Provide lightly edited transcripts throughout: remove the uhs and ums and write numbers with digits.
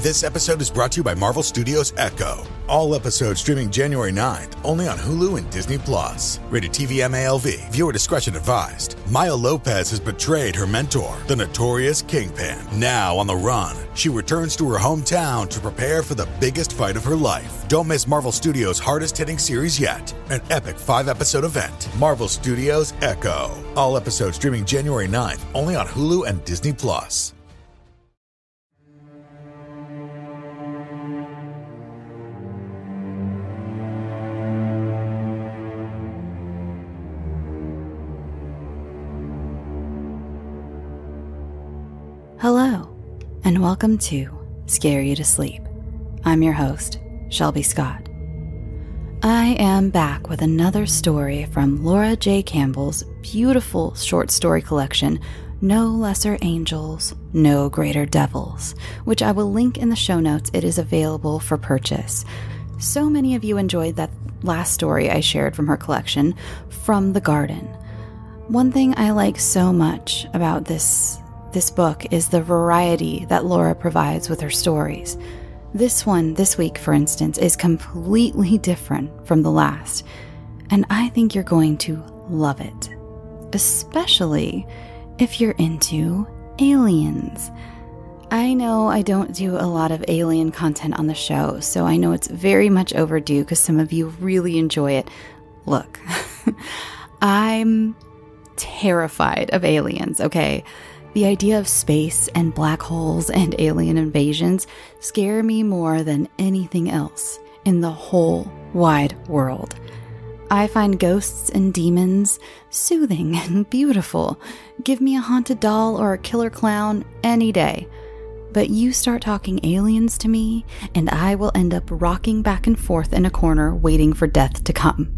This episode is brought to you by Marvel Studios Echo. All episodes streaming January 9th, only on Hulu and Disney+. Rated TV MALV. Viewer discretion advised. Maya Lopez has betrayed her mentor, the notorious Kingpin. Now on the run, she returns to her hometown to prepare for the biggest fight of her life. Don't miss Marvel Studios' hardest-hitting series yet. An epic 5-episode event. Marvel Studios Echo. All episodes streaming January 9th, only on Hulu and Disney+. Hello, and welcome to Scare You to Sleep. I'm your host, Shelby Scott. I am back with another story from Laura J. Campbell's beautiful short story collection, No Lesser Angels, No Greater Devils, which I will link in the show notes. It is available for purchase. So many of you enjoyed that last story I shared from her collection, From the Garden. One thing I like so much about this book is the variety that Laura provides with her stories. This one, this week, for instance, is completely different from the last, and I think you're going to love it, especially if you're into aliens. I know I don't do a lot of alien content on the show, so I know it's very much overdue because some of you really enjoy it. Look, I'm terrified of aliens, okay? The idea of space and black holes and alien invasions scare me more than anything else in the whole wide world. I find ghosts and demons soothing and beautiful. Give me a haunted doll or a killer clown any day. But you start talking aliens to me, and I will end up rocking back and forth in a corner waiting for death to come.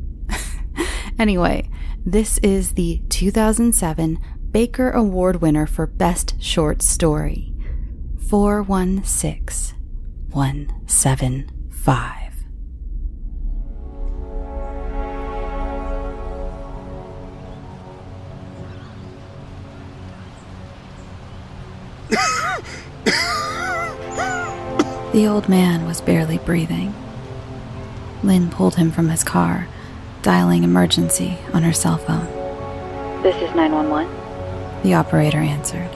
Anyway, this is the 2007 Baker Award winner for Best Short Story, 416175. The old man was barely breathing. Lynn pulled him from his car, dialing emergency on her cell phone. This is 911. The operator answered.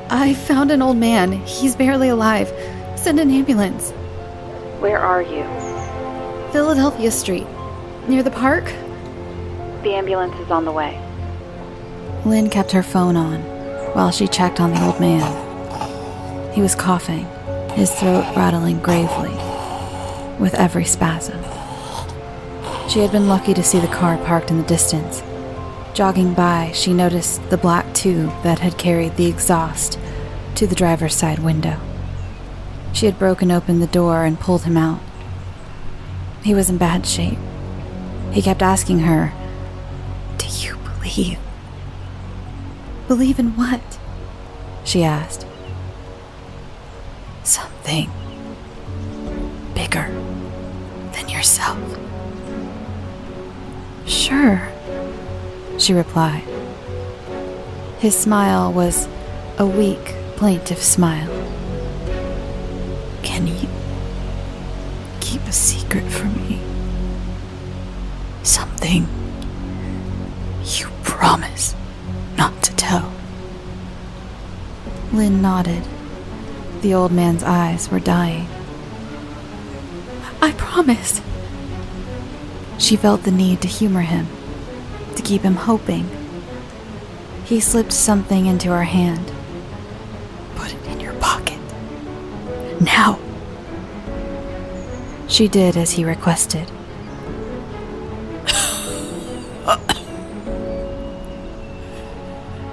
I found an old man. He's barely alive. Send an ambulance. Where are you? Philadelphia Street. Near the park? The ambulance is on the way. Lynn kept her phone on while she checked on the old man. He was coughing, his throat rattling gravely with every spasm. She had been lucky to see the car parked in the distance. Jogging by, she noticed the black tube that had carried the exhaust to the driver's side window. She had broken open the door and pulled him out. He was in bad shape. He kept asking her, "Do you believe?" "Believe in what?" she asked. "Something bigger than yourself." "Sure," she replied. His smile was a weak, plaintive smile. "Can you keep a secret from me? Something you promise not to tell?" Lynn nodded. The old man's eyes were dying. "I promise." She felt the need to humor him, to keep him hoping. He slipped something into her hand. "Put it in your pocket. Now." She did as he requested.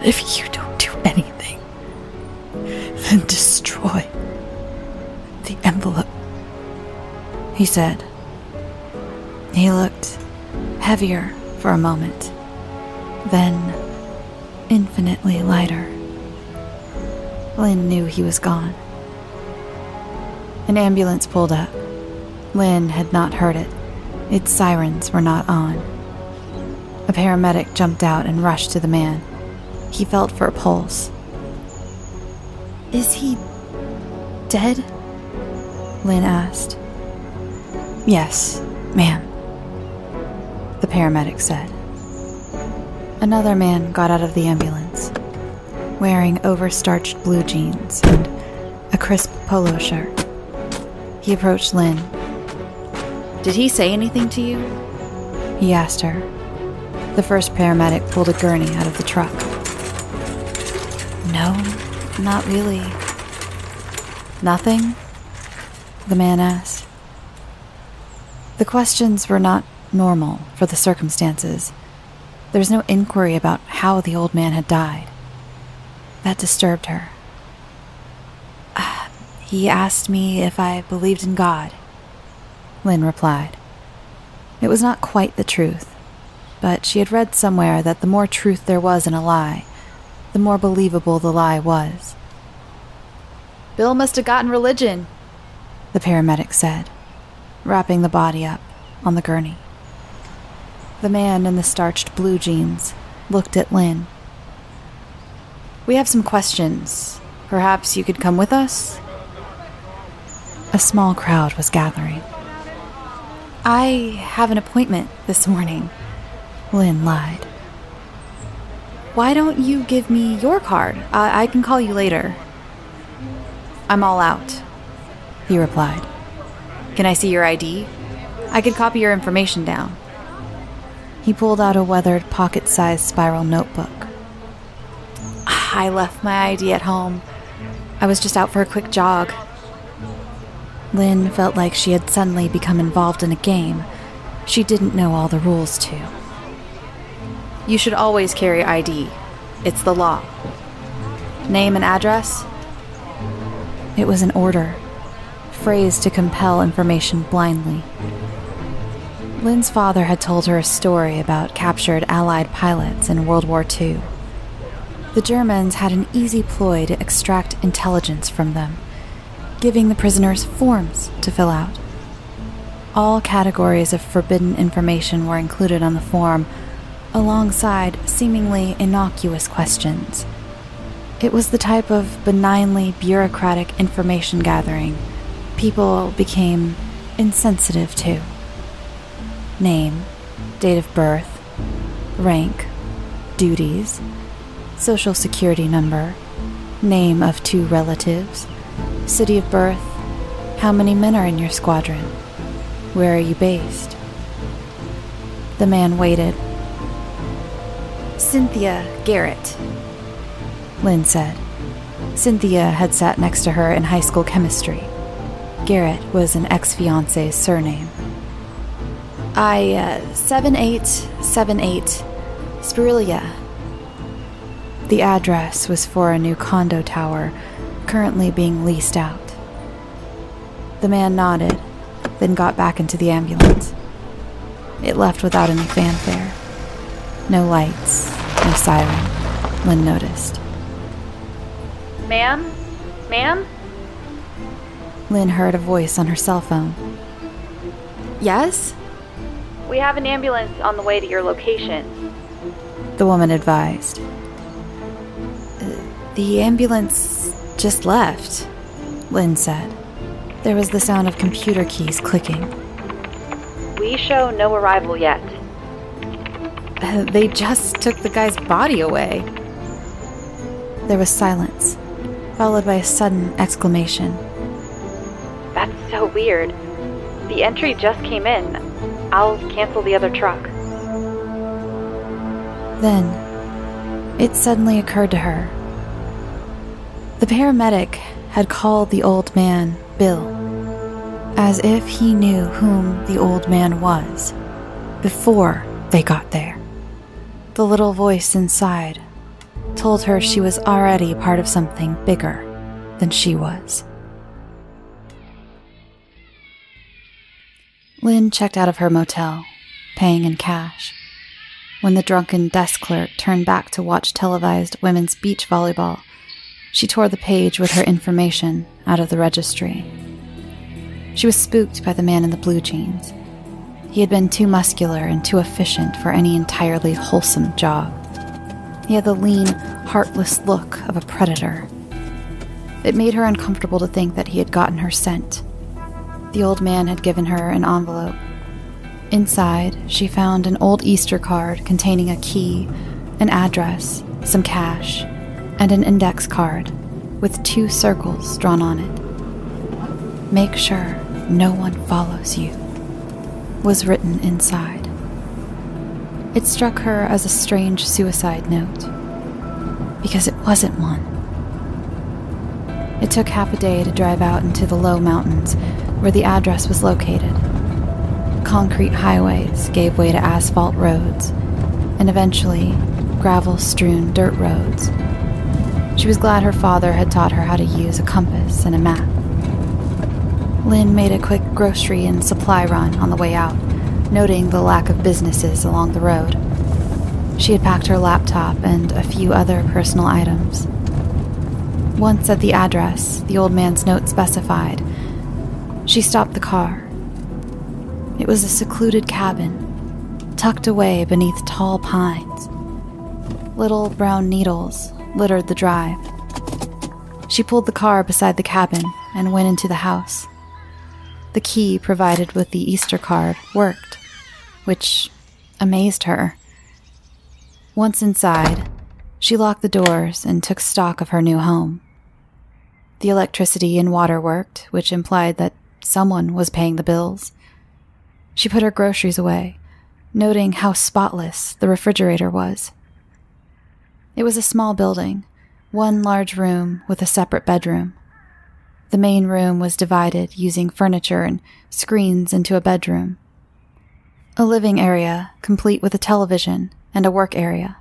"If you don't do anything, then destroy the envelope," he said. He looked heavier for a moment, then infinitely lighter. Lynn knew he was gone. An ambulance pulled up. Lynn had not heard it. Its sirens were not on. A paramedic jumped out and rushed to the man. He felt for a pulse. "Is he dead?" Lynn asked. Yes, ma'am, the paramedic said. Another man got out of the ambulance, wearing overstarched blue jeans and a crisp polo shirt. He approached Lynn. Did he say anything to you? He asked her. The first paramedic pulled a gurney out of the truck. No, not really. Nothing? The man asked. The questions were not normal for the circumstances. There was no inquiry about how the old man had died. That disturbed her. He asked me if I believed in God, Lynn replied. It was not quite the truth, but she had read somewhere that the more truth there was in a lie, the more believable the lie was. Bill must have gotten religion, the paramedic said, wrapping the body up on the gurney. The man in the starched blue jeans looked at Lynn. We have some questions. Perhaps you could come with us? A small crowd was gathering. I have an appointment this morning, Lynn lied. Why don't you give me your card? I can call you later. I'm all out, he replied. Can I see your ID? I could copy your information down. He pulled out a weathered pocket-sized spiral notebook. I left my ID at home. I was just out for a quick jog. Lynn felt like she had suddenly become involved in a game she didn't know all the rules to. You should always carry ID. It's the law. Name and address? It was an order, phrased to compel information blindly. Lynn's father had told her a story about captured Allied pilots in World War II. The Germans had an easy ploy to extract intelligence from them, giving the prisoners forms to fill out. All categories of forbidden information were included on the form, alongside seemingly innocuous questions. It was the type of benignly bureaucratic information gathering people became insensitive to. Name, date of birth, rank, duties, social security number, name of 2 relatives, city of birth, how many men are in your squadron, where are you based? The man waited. Cynthia Garrett, Lynn said. Cynthia had sat next to her in high school chemistry. Garrett was an ex-fiance's surname. 7878 Spirilia. The address was for a new condo tower currently being leased out. The man nodded, then got back into the ambulance. It left without any fanfare. No lights, no siren, Lynn noticed. Ma'am? Ma'am? Lynn heard a voice on her cell phone. Yes? We have an ambulance on the way to your location. The woman advised. The ambulance just left, Lynn said. There was the sound of computer keys clicking. We show no arrival yet. They just took the guy's body away. There was silence, followed by a sudden exclamation. That's so weird. The entry just came in. I'll cancel the other truck. Then, it suddenly occurred to her. The paramedic had called the old man Bill, as if he knew whom the old man was, before they got there. The little voice inside told her she was already part of something bigger than she was. Lynn checked out of her motel, paying in cash. When the drunken desk clerk turned back to watch televised women's beach volleyball, she tore the page with her information out of the registry. She was spooked by the man in the blue jeans. He had been too muscular and too efficient for any entirely wholesome job. He had the lean, heartless look of a predator. It made her uncomfortable to think that he had gotten her scent. The old man had given her an envelope. Inside, she found an old Easter card containing a key, an address, some cash, and an index card with 2 circles drawn on it. "Make sure no one follows you," was written inside. It struck her as a strange suicide note, because it wasn't one. It took half a day to drive out into the low mountains where the address was located. Concrete highways gave way to asphalt roads, and eventually gravel-strewn dirt roads. She was glad her father had taught her how to use a compass and a map. Lynn made a quick grocery and supply run on the way out, noting the lack of businesses along the road. She had packed her laptop and a few other personal items. Once at the address the old man's note specified, she stopped the car. It was a secluded cabin, tucked away beneath tall pines. Little brown needles littered the drive. She pulled the car beside the cabin and went into the house. The key provided with the Easter card worked, which amazed her. Once inside, she locked the doors and took stock of her new home. The electricity and water worked, which implied that someone was paying the bills. She put her groceries away, noting how spotless the refrigerator was. It was a small building, one large room with a separate bedroom. The main room was divided using furniture and screens into a bedroom. A living area, complete with a television, and a work area.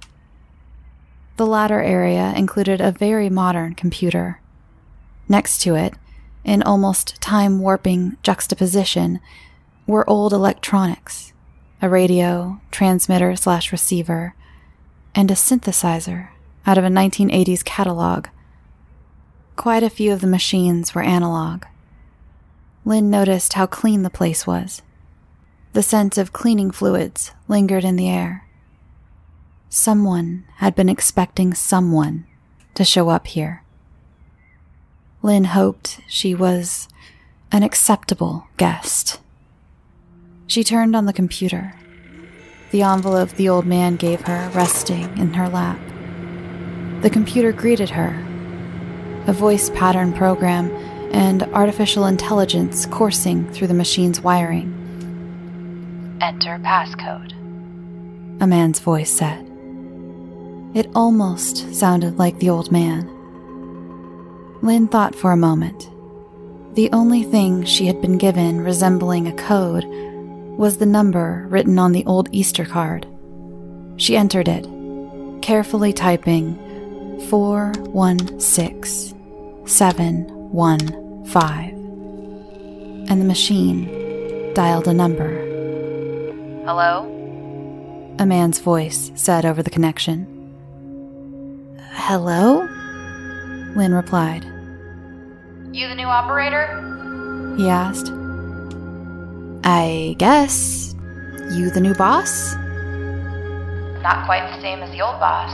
The latter area included a very modern computer. Next to it, in almost time-warping juxtaposition, were old electronics, a radio, transmitter/receiver, and a synthesizer out of a 1980s catalog. Quite a few of the machines were analog. Lynn noticed how clean the place was. The scent of cleaning fluids lingered in the air. Someone had been expecting someone to show up here. Lynn hoped she was an acceptable guest. She turned on the computer, the envelope the old man gave her resting in her lap. The computer greeted her, a voice pattern program and artificial intelligence coursing through the machine's wiring. "Enter passcode," a man's voice said. It almost sounded like the old man. Lynn thought for a moment. The only thing she had been given resembling a code was the number written on the old Easter card. She entered it, carefully typing 416715, and the machine dialed a number. "Hello?" a man's voice said over the connection. "Hello?" Lynn replied. "You the new operator?" he asked. "I guess. You the new boss?" "Not quite the same as the old boss,"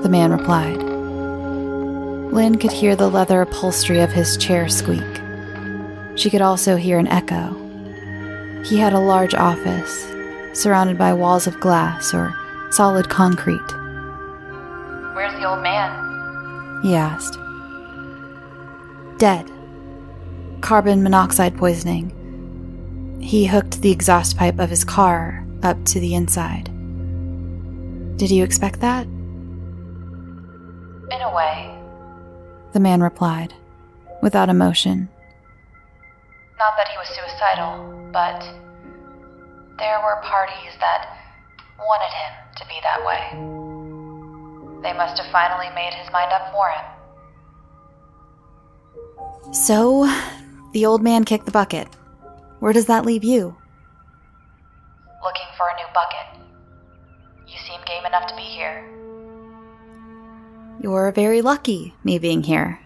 the man replied. Lynn could hear the leather upholstery of his chair squeak. She could also hear an echo. He had a large office, surrounded by walls of glass or solid concrete. "Where's the old man?" he asked. "Dead. Carbon monoxide poisoning. He hooked the exhaust pipe of his car up to the inside." "Did you expect that?" "In a way. the man replied, without emotion. Not that he was suicidal, but there were parties that wanted him to be that way. They must have finally made his mind up for him." "So, the old man kicked the bucket. Where does that leave you?" "Looking for a new bucket. You seem game enough to be here." "You're very lucky, me being here.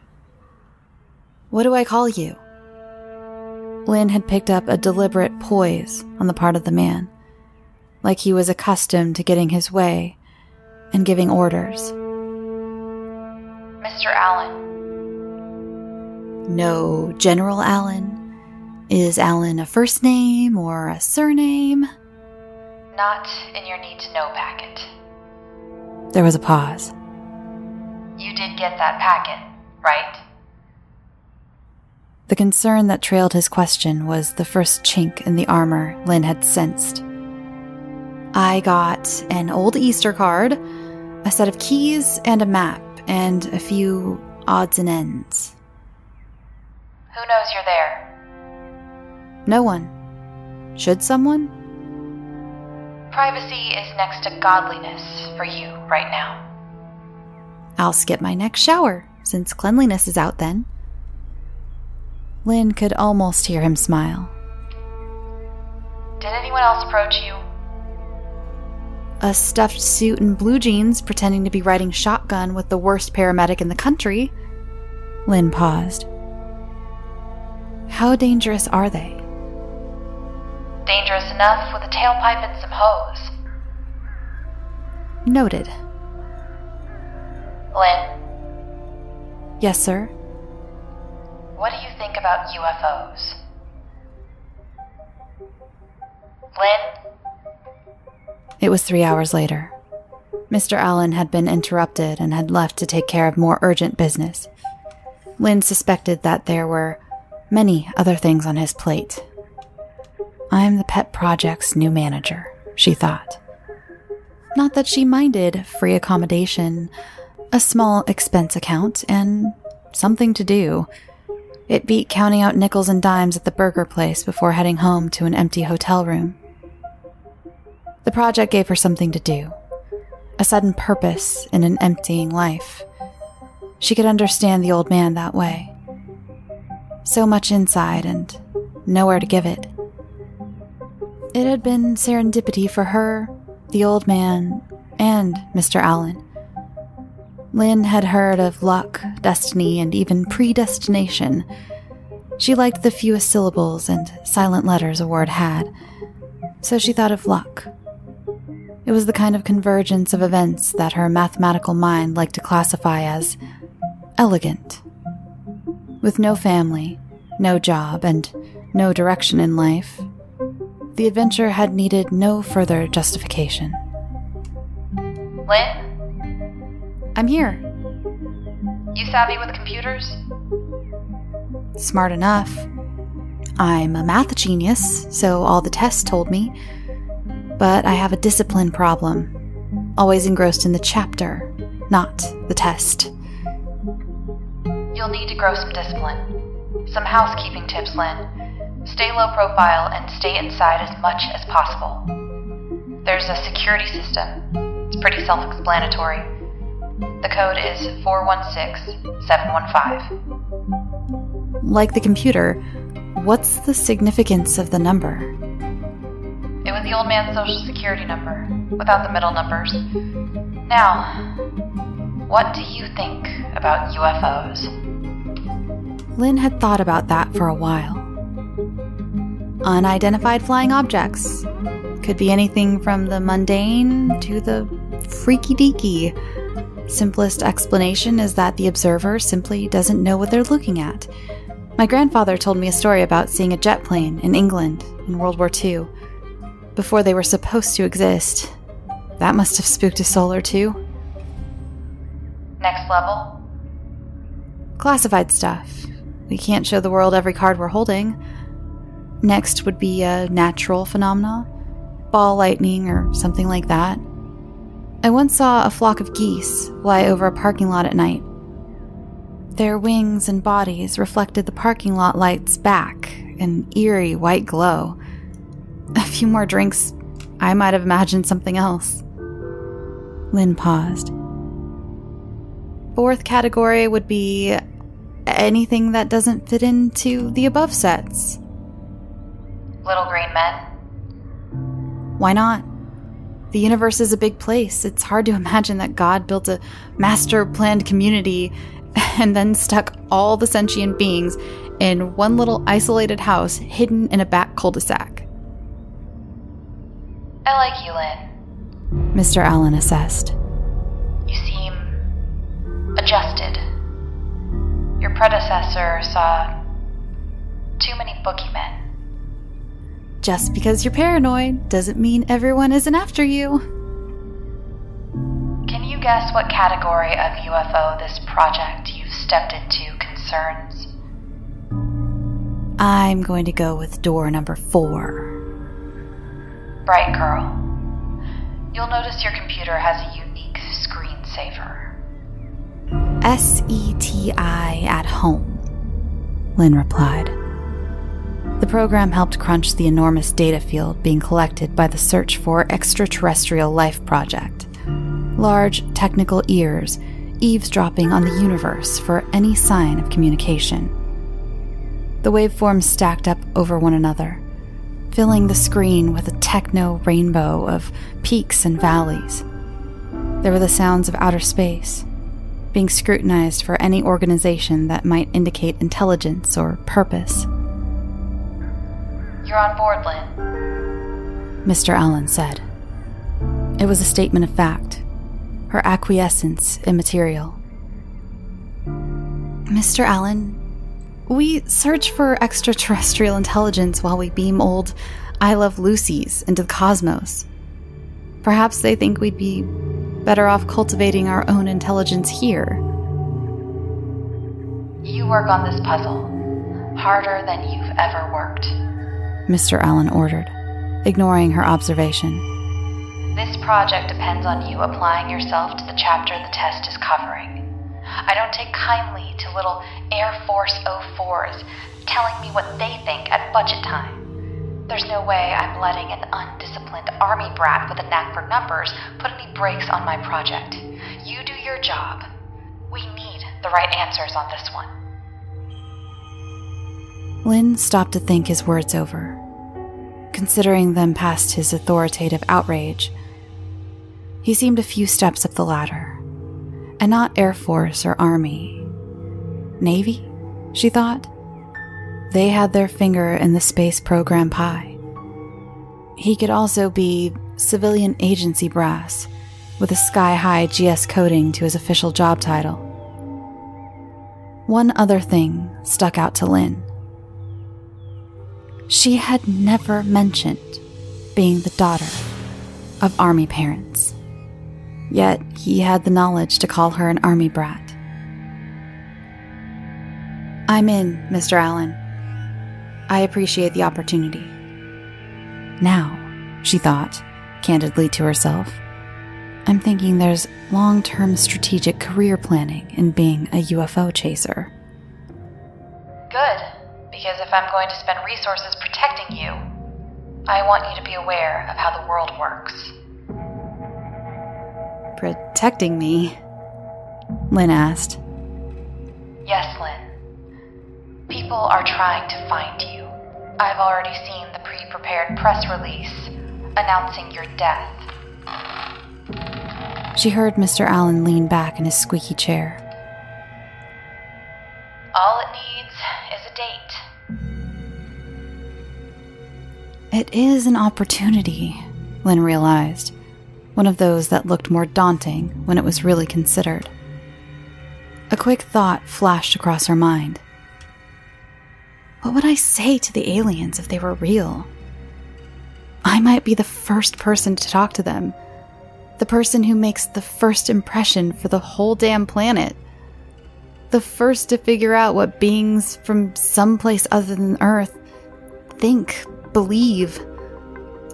What do I call you?" Lynn had picked up a deliberate poise on the part of the man, like he was accustomed to getting his way and giving orders. "Mr. Allen." "No, General Allen. Is Allen a first name or a surname? Not in your need-to-know packet. There was a pause. You did get that packet, right? The concern that trailed his question was the first chink in the armor Lynn had sensed. I got an old Easter card, a set of keys, and a map, and a few odds and ends. Who knows you're there? No one. Should someone? Privacy is next to godliness for you right now. I'll skip my next shower, since cleanliness is out then. Lynn could almost hear him smile. Did anyone else approach you? A stuffed suit and blue jeans pretending to be riding shotgun with the worst paramedic in the country. Lynn paused. How dangerous are they? Dangerous enough with a tailpipe and some hose. Noted. Lynn, Yes, sir. what do you think about UFOs? Lynn? It was 3 hours later. Mr. Allen had been interrupted and had left to take care of more urgent business. Lynn suspected that there were many other things on his plate. I'm the pet project's new manager, she thought. Not that she minded free accommodation, a small expense account, and something to do. It beat counting out nickels and dimes at the burger place before heading home to an empty hotel room. The project gave her something to do, a sudden purpose in an emptying life. She could understand the old man that way. So much inside and nowhere to give it. It had been serendipity for her, the old man, and Mr. Allen. Lynn had heard of luck, destiny, and even predestination. She liked the fewest syllables and silent letters a word had, so she thought of luck. It was the kind of convergence of events that her mathematical mind liked to classify as elegant. With no family, no job, and no direction in life, the adventure had needed no further justification. Lynn? I'm here. You savvy with computers? Smart enough. I'm a math genius, so all the tests told me. But I have a discipline problem. Always engrossed in the chapter, not the test. You'll need to grow some discipline. Some housekeeping tips, Lynn. Stay low profile and stay inside as much as possible. There's a security system. It's pretty self-explanatory. The code is 416715. Like the computer, what's the significance of the number? It was the old man's social security number, without the middle numbers. Now, what do you think about UFOs? Lynn had thought about that for a while. Unidentified flying objects. Could be anything from the mundane to the freaky-deaky. Simplest explanation is that the observer simply doesn't know what they're looking at. My grandfather told me a story about seeing a jet plane in England in World War II, before they were supposed to exist. That must have spooked a soul or two. Next level? Classified stuff. We can't show the world every card we're holding. Next would be a natural phenomena, ball lightning or something like that. I once saw a flock of geese fly over a parking lot at night. Their wings and bodies reflected the parking lot lights back, an eerie white glow. A few more drinks, I might have imagined something else. Lynn paused. Fourth category would be anything that doesn't fit into the above sets. Little green men? Why not? The universe is a big place. It's hard to imagine that God built a master-planned community and then stuck all the sentient beings in one little isolated house hidden in a back cul-de-sac. I like you, Lynn. Mr. Allen assessed. You seem adjusted. Your predecessor saw Too many boogeymen. Just because you're paranoid doesn't mean everyone isn't after you. Can you guess what category of UFO this project you've stepped into concerns? I'm going to go with door number 4. Bright girl. You'll notice your computer has a unique screensaver. SETI at home, Lynn replied. The program helped crunch the enormous data field being collected by the Search for Extraterrestrial Life project. Large technical ears eavesdropping on the universe for any sign of communication. The waveforms stacked up over one another, filling the screen with a techno rainbow of peaks and valleys. There were the sounds of outer space, being scrutinized for any organization that might indicate intelligence or purpose. You're on board, Lynn, Mr. Allen said. It was a statement of fact, her acquiescence immaterial. Mr. Allen, we search for extraterrestrial intelligence while we beam old I Love Lucy's into the cosmos. Perhaps they think we'd be better off cultivating our own intelligence here. You work on this puzzle harder than you've ever worked, Mr. Allen ordered, ignoring her observation. This project depends on you applying yourself to the chapter the test is covering. I don't take kindly to little Air Force 04s telling me what they think at budget time. There's no way I'm letting an undisciplined army brat with a knack for numbers put any brakes on my project. You do your job. We need the right answers on this one. Lynn stopped to think his words over, considering them past his authoritative outrage. He seemed a few steps up the ladder, and not Air Force or Army. Navy, she thought. They had their finger in the space program pie. He could also be civilian agency brass, with a sky-high GS coding to his official job title. One other thing stuck out to Lynn. She had never mentioned being the daughter of Army parents. Yet he had the knowledge to call her an Army brat. I'm in, Mr. Allen. I appreciate the opportunity. Now, she thought, candidly to herself, I'm thinking there's long-term strategic career planning in being a UFO chaser. Good, because if I'm going to spend resources protecting you, I want you to be aware of how the world works. Protecting me? Lynn asked. Yes, Lynn. People are trying to find you. I've already seen the pre-prepared press release announcing your death. She heard Mr. Allen lean back in his squeaky chair. All it needs is a date. It is an opportunity, Lynn realized. One of those that looked more daunting when it was really considered. A quick thought flashed across her mind. What would I say to the aliens if they were real? I might be the first person to talk to them. The person who makes the first impression for the whole damn planet. The first to figure out what beings from someplace other than Earth think, believe,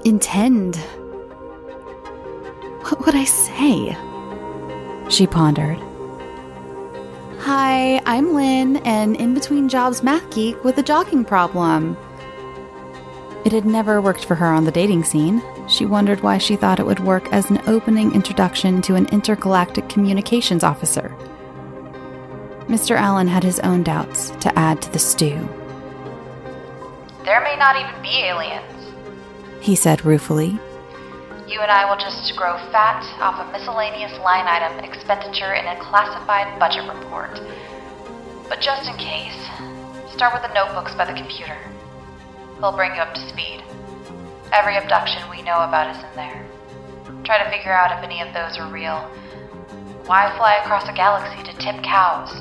intend. What would I say? She pondered. Hi, I'm Lynn, an in-between jobs math geek with a jogging problem. It had never worked for her on the dating scene. She wondered why she thought it would work as an opening introduction to an intergalactic communications officer. Mr. Allen had his own doubts to add to the stew. There may not even be aliens, he said ruefully. You and I will just grow fat off a miscellaneous line item expenditure in a classified budget report. But just in case, start with the notebooks by the computer. They'll bring you up to speed. Every abduction we know about is in there. Try to figure out if any of those are real. Why fly across a galaxy to tip cows?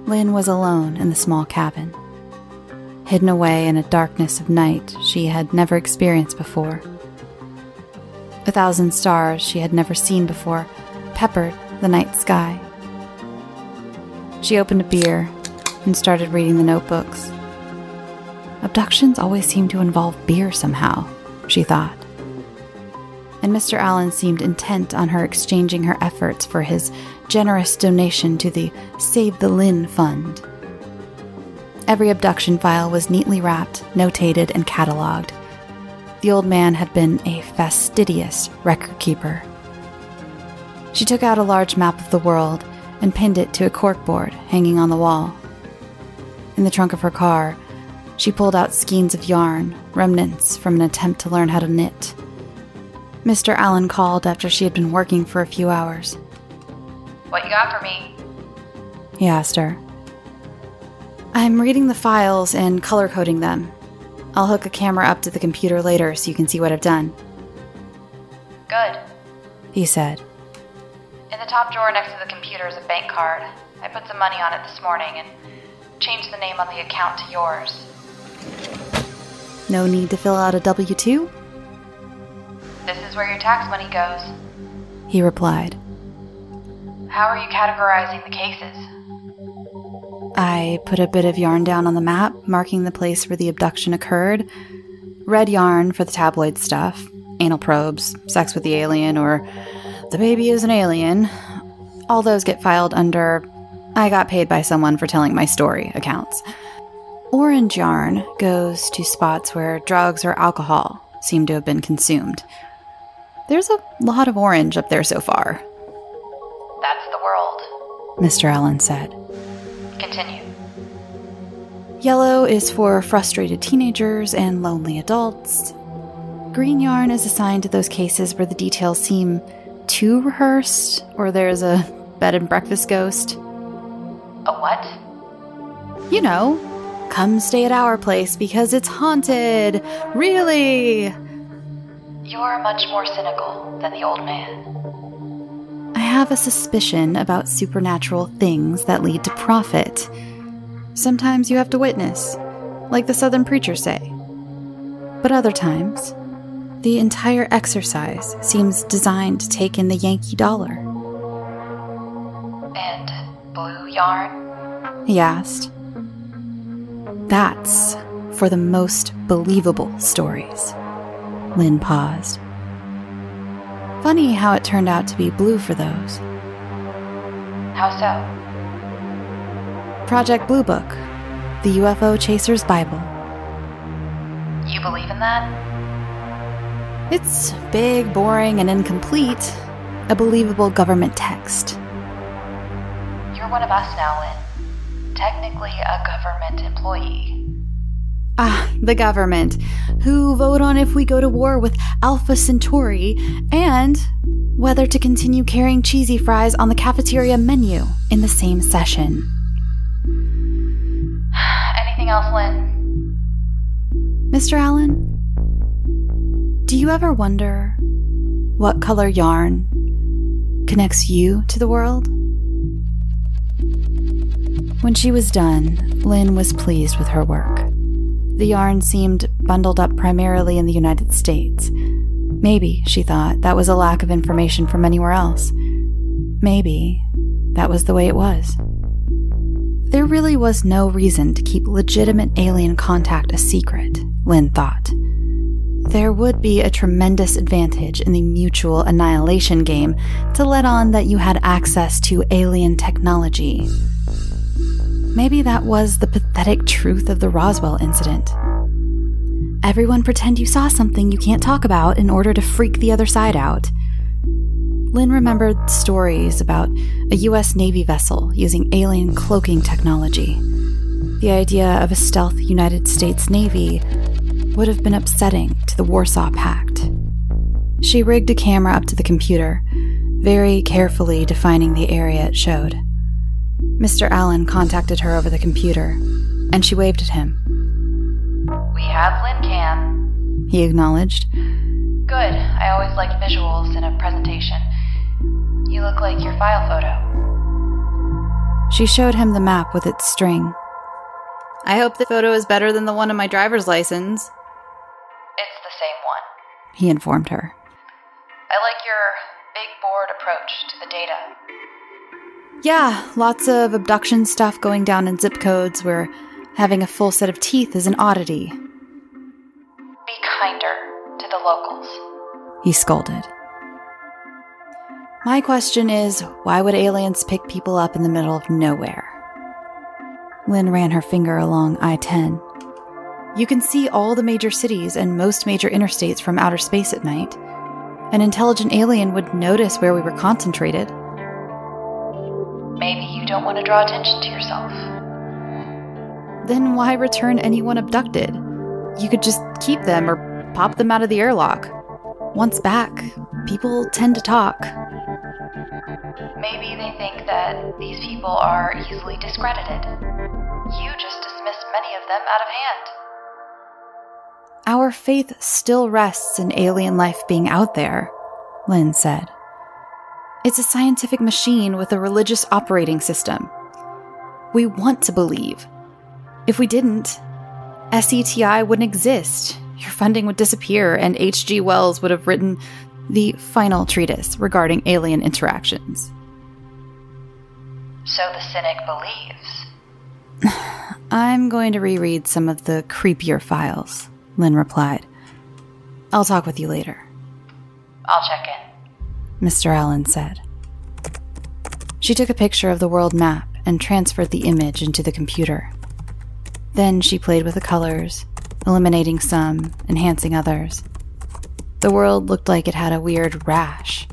Lynn was alone in the small cabin, hidden away in a darkness of night she had never experienced before. 1,000 stars she had never seen before peppered the night sky. She opened a beer and started reading the notebooks. Abductions always seem to involve beer somehow, she thought. And Mr. Allen seemed intent on her exchanging her efforts for his generous donation to the Save the Lynn Fund. Every abduction file was neatly wrapped, notated, and cataloged. The old man had been a fastidious record keeper. She took out a large map of the world and pinned it to a corkboard hanging on the wall. In the trunk of her car, she pulled out skeins of yarn, remnants from an attempt to learn how to knit. Mr. Allen called after she had been working for a few hours. "What you got for me?" He asked her. "I'm reading the files and color-coding them. I'll hook a camera up to the computer later so you can see what I've done." "Good." He said. "In the top drawer next to the computer is a bank card. I put some money on it this morning and changed the name on the account to yours." "No need to fill out a W-2? "This is where your tax money goes." He replied. "How are you categorizing the cases?" I put a bit of yarn down on the map, marking the place where the abduction occurred. Red yarn for the tabloid stuff, anal probes, sex with the alien, or the baby is an alien. All those get filed under I got paid by someone for telling my story accounts. Orange yarn goes to spots where drugs or alcohol seem to have been consumed. There's a lot of orange up there so far." "That's the world," Mr. Allen said. "Continue." Yellow is for frustrated teenagers and lonely adults. Green yarn is assigned to those cases where the details seem too rehearsed, or there's a bed and breakfast ghost. "A what?" You know, come stay at our place because it's haunted. Really? "You're much more cynical than the old man." I have a suspicion about supernatural things that lead to profit. Sometimes you have to witness, like the Southern preachers say. But other times, the entire exercise seems designed to take in the Yankee dollar. "And blue yarn?" He asked. "That's for the most believable stories." Lynn paused. Funny how it turned out to be blue for those. "How so?" Project Blue Book, the UFO Chaser's Bible. "You believe in that?" It's big, boring, and incomplete. A believable government text. "You're one of us now, Lynn. Technically a government employee." Ah, the government, who vote on if we go to war with Alpha Centauri and whether to continue carrying cheesy fries on the cafeteria menu in the same session. "Anything else, Lynn?" Mr. Allen, do you ever wonder what color yarn connects you to the world? When she was done, Lynn was pleased with her work. The yarn seemed bundled up primarily in the United States. Maybe, she thought, that was a lack of information from anywhere else. Maybe that was the way it was. There really was no reason to keep legitimate alien contact a secret, Lynn thought. There would be a tremendous advantage in the mutual annihilation game to let on that you had access to alien technology. Maybe that was the pathetic truth of the Roswell incident. Everyone pretend you saw something you can't talk about in order to freak the other side out. Lynn remembered stories about a U.S. Navy vessel using alien cloaking technology. The idea of a stealth United States Navy would have been upsetting to the Warsaw Pact. She rigged a camera up to the computer, very carefully defining the area it showed. Mr. Allen contacted her over the computer, and she waved at him. "We have Lynn Cam," he acknowledged. "Good. I always like visuals in a presentation. You look like your file photo." She showed him the map with its string. "I hope the photo is better than the one on my driver's license," It's the same one. he informed her. I like your big board approach to the data. Yeah, lots of abduction stuff going down in zip codes where having a full set of teeth is an oddity. Be kinder to the locals. He scolded. My question is, why would aliens pick people up in the middle of nowhere? Lynn ran her finger along I-10. You can see all the major cities and most major interstates from outer space at night. An intelligent alien would notice where we were concentrated. Maybe you don't want to draw attention to yourself. Then why return anyone abducted? You could just keep them or pop them out of the airlock. Once back, people tend to talk. Maybe they think that these people are easily discredited. You just dismissed many of them out of hand. Our faith still rests in alien life being out there, Lynn said. It's a scientific machine with a religious operating system. We want to believe. If we didn't, SETI wouldn't exist. Your funding would disappear, and H.G. Wells would have written the final treatise regarding alien interactions. So the cynic believes. I'm going to reread some of the creepier files, Lynn replied. I'll talk with you later. I'll check in, Mr. Allen said. She took a picture of the world map and transferred the image into the computer. Then she played with the colors, eliminating some, enhancing others. The world looked like it had a weird rash.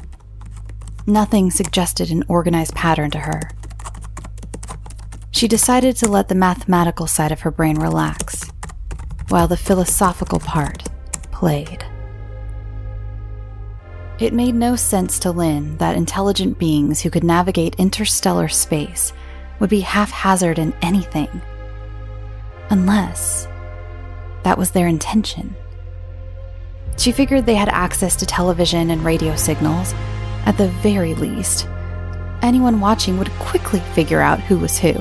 Nothing suggested an organized pattern to her. She decided to let the mathematical side of her brain relax, while the philosophical part played. It made no sense to Lynn that intelligent beings who could navigate interstellar space would be haphazard in anything, unless that was their intention. She figured they had access to television and radio signals. At the very least, anyone watching would quickly figure out who was who.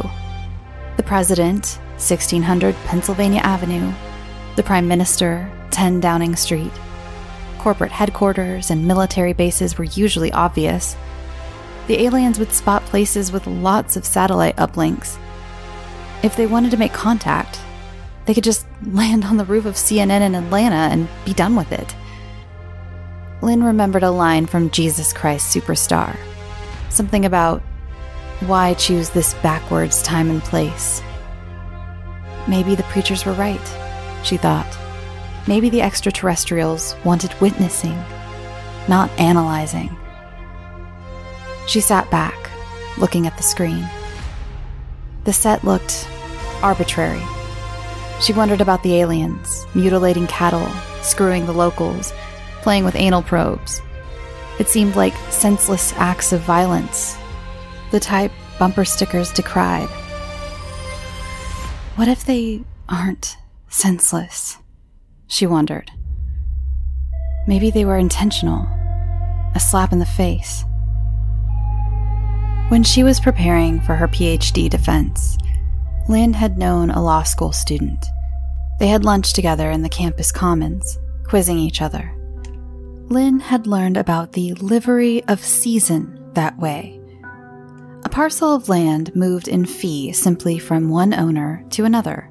The president, 1600 Pennsylvania Avenue. The prime minister, 10 Downing Street. Corporate headquarters and military bases were usually obvious. The aliens would spot places with lots of satellite uplinks. If they wanted to make contact, they could just land on the roof of CNN in Atlanta and be done with it. Lynn remembered a line from Jesus Christ Superstar. Something about, why choose this backwards time and place? Maybe the preachers were right, she thought. Maybe the extraterrestrials wanted witnessing, not analyzing. She sat back, looking at the screen. The set looked arbitrary. She wondered about the aliens, mutilating cattle, screwing the locals, playing with anal probes. It seemed like senseless acts of violence, the type bumper stickers decried. What if they aren't senseless? She wondered. Maybe they were intentional, a slap in the face. When she was preparing for her PhD defense, Lynn had known a law school student. They had lunch together in the campus commons, quizzing each other. Lynn had learned about the livery of season that way. A parcel of land moved in fee simply from one owner to another.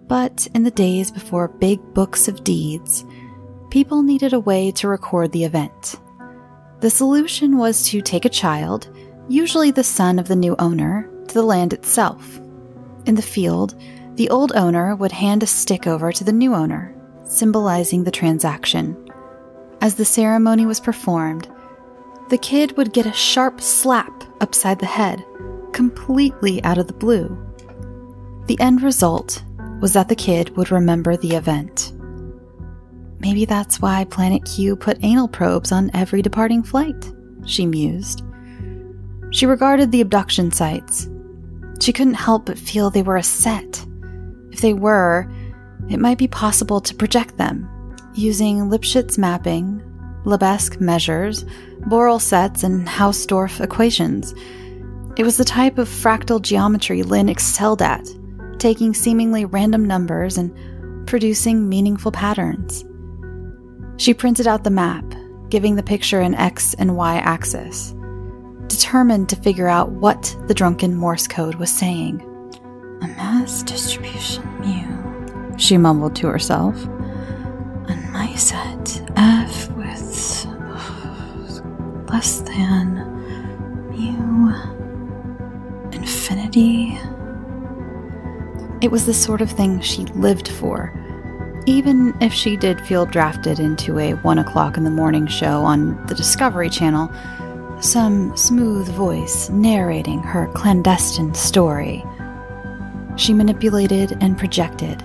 But in the days before big books of deeds, people needed a way to record the event. The solution was to take a child, usually the son of the new owner, to the land itself. In the field, the old owner would hand a stick over to the new owner, symbolizing the transaction. As the ceremony was performed, the kid would get a sharp slap upside the head, completely out of the blue. The end result was that the kid would remember the event. Maybe that's why Planet Q put anal probes on every departing flight, she mused. She regarded the abduction sites. She couldn't help but feel they were a set. If they were, it might be possible to project them, using Lipschitz mapping, Lebesgue measures, Borel sets, and Hausdorff equations. It was the type of fractal geometry Lynn excelled at, taking seemingly random numbers and producing meaningful patterns. She printed out the map, giving the picture an X and Y axis, determined to figure out what the drunken Morse code was saying. A mass distribution mu, she mumbled to herself. On my set, F with less than mu infinity. It was the sort of thing she lived for, even if she did feel drafted into a 1 o'clock in the morning show on the Discovery Channel, some smooth voice narrating her clandestine story. She manipulated and projected,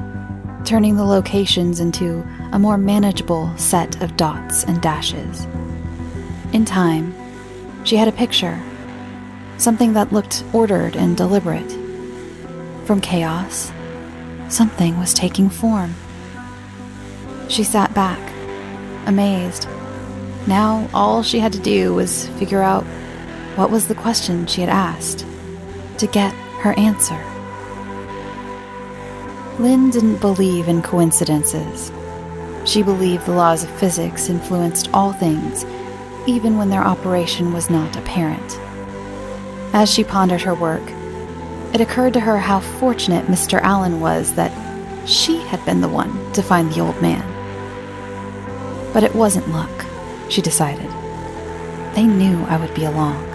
turning the locations into a more manageable set of dots and dashes. In time, she had a picture, something that looked ordered and deliberate. From chaos, something was taking form. She sat back, amazed. Now all she had to do was figure out what was the question she had asked, to get her answer. Lynn didn't believe in coincidences. She believed the laws of physics influenced all things, even when their operation was not apparent. As she pondered her work, it occurred to her how fortunate Mr. Allen was that she had been the one to find the old man. But it wasn't luck, she decided. They knew I would be along.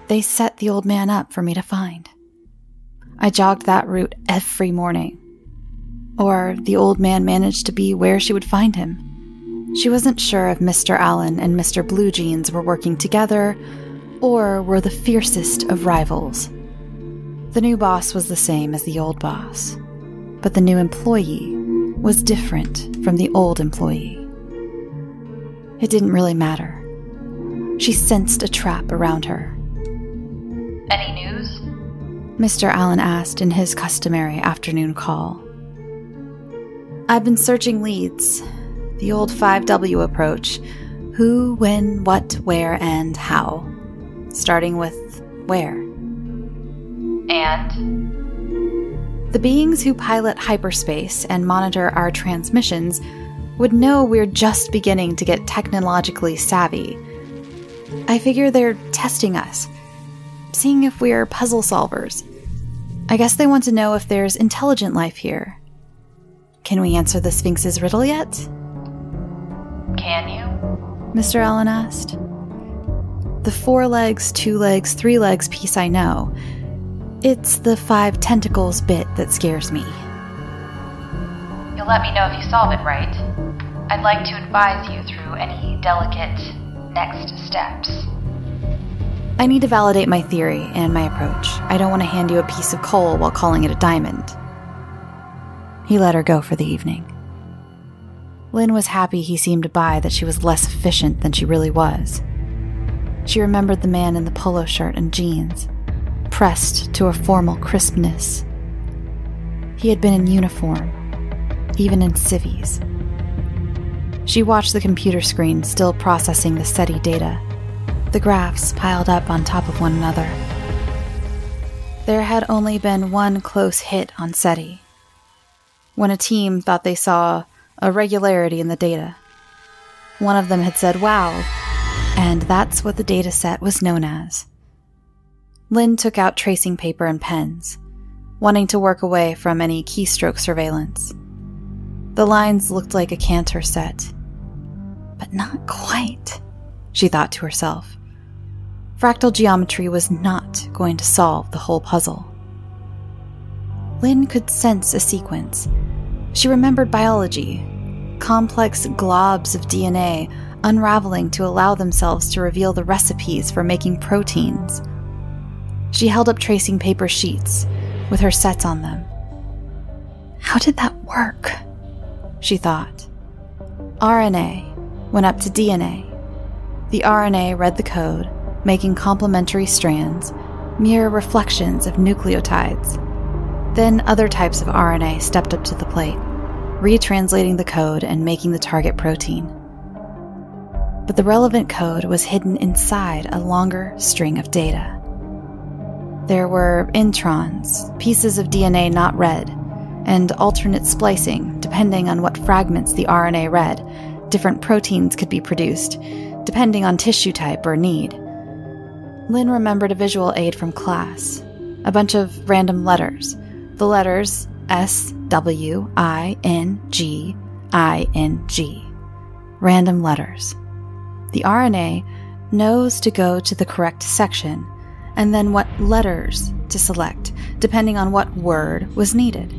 They set the old man up for me to find. I jogged that route every morning. Or the old man managed to be where she would find him. She wasn't sure if Mr. Allen and Mr. Blue Jeans were working together or were the fiercest of rivals. The new boss was the same as the old boss, but the new employee was different from the old employee. It didn't really matter. She sensed a trap around her. Any news? Mr. Allen asked in his customary afternoon call. I've been searching leads. The old 5W approach. Who, when, what, where, and how. Starting with where. And? The beings who pilot hyperspace and monitor our transmissions would know we're just beginning to get technologically savvy. I figure they're testing us, seeing if we're puzzle solvers. I guess they want to know if there's intelligent life here. Can we answer the Sphinx's riddle yet? Can you? Mr. Allen asked. The 4 legs, 2 legs, 3 legs piece I know. It's the 5 tentacles bit that scares me. You'll let me know if you solve it, right? I'd like to advise you through any delicate next steps. I need to validate my theory and my approach. I don't want to hand you a piece of coal while calling it a diamond. He let her go for the evening. Lynn was happy he seemed to buy that she was less efficient than she really was. She remembered the man in the polo shirt and jeans, pressed to a formal crispness. He had been in uniform, even in civvies. She watched the computer screen still processing the SETI data, the graphs piled up on top of one another. There had only been one close hit on SETI, when a team thought they saw a regularity in the data. One of them had said, "Wow," and that's what the data set was known as. Lynn took out tracing paper and pens, wanting to work away from any keystroke surveillance. The lines looked like a Cantor set. But not quite, she thought to herself. Fractal geometry was not going to solve the whole puzzle. Lynn could sense a sequence. She remembered biology, complex globs of DNA unraveling to allow themselves to reveal the recipes for making proteins. She held up tracing paper sheets with her sets on them. How did that work? She thought. RNA went up to DNA. The RNA read the code, making complementary strands, mere reflections of nucleotides. Then other types of RNA stepped up to the plate, retranslating the code and making the target protein. But the relevant code was hidden inside a longer string of data. There were introns, pieces of DNA not read, and alternate splicing, depending on what fragments the RNA read. Different proteins could be produced, depending on tissue type or need. Lynn remembered a visual aid from class. A bunch of random letters. The letters S, W, I, N, G, I, N, G. Random letters. The RNA knows to go to the correct section, and then what letters to select, depending on what word was needed.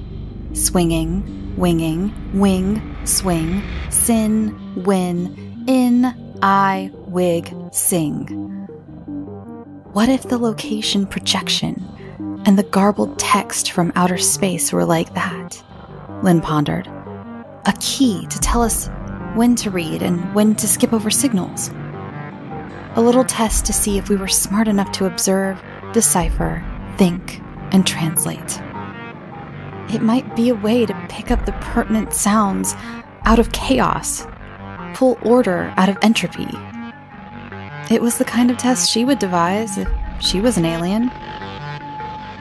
Swinging, winging, wing, swing, sin, win, in, I, wig, sing. What if the location projection and the garbled text from outer space were like that? Lynn pondered. A key to tell us when to read and when to skip over signals. A little test to see if we were smart enough to observe, decipher, think, and translate. It might be a way to pick up the pertinent sounds out of chaos, pull order out of entropy. It was the kind of test she would devise if she was an alien.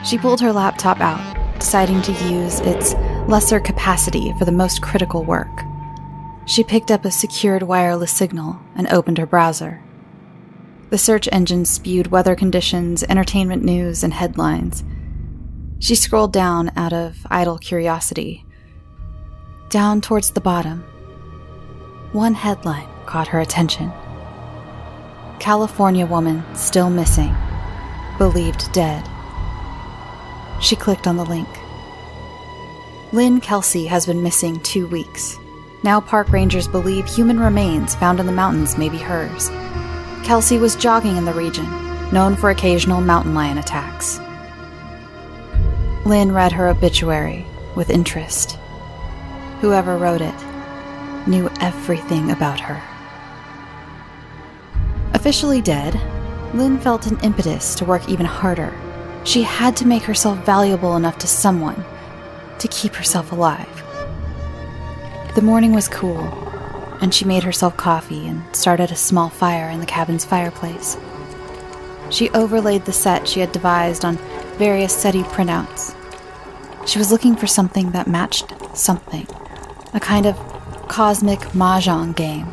She pulled her laptop out, deciding to use its lesser capacity for the most critical work. She picked up a secured wireless signal and opened her browser. The search engine spewed weather conditions, entertainment news, and headlines. She scrolled down out of idle curiosity. Down towards the bottom, one headline caught her attention. California woman still missing, believed dead. She clicked on the link. Lynn Kelsey has been missing 2 weeks. Now park rangers believe human remains found in the mountains may be hers. Kelsey was jogging in the region, known for occasional mountain lion attacks. Lynn read her obituary with interest. Whoever wrote it knew everything about her. Officially dead, Lynn felt an impetus to work even harder. She had to make herself valuable enough to someone to keep herself alive. The morning was cool, and she made herself coffee and started a small fire in the cabin's fireplace. She overlaid the set she had devised on various SETI printouts. She was looking for something that matched something, a kind of cosmic mahjong game.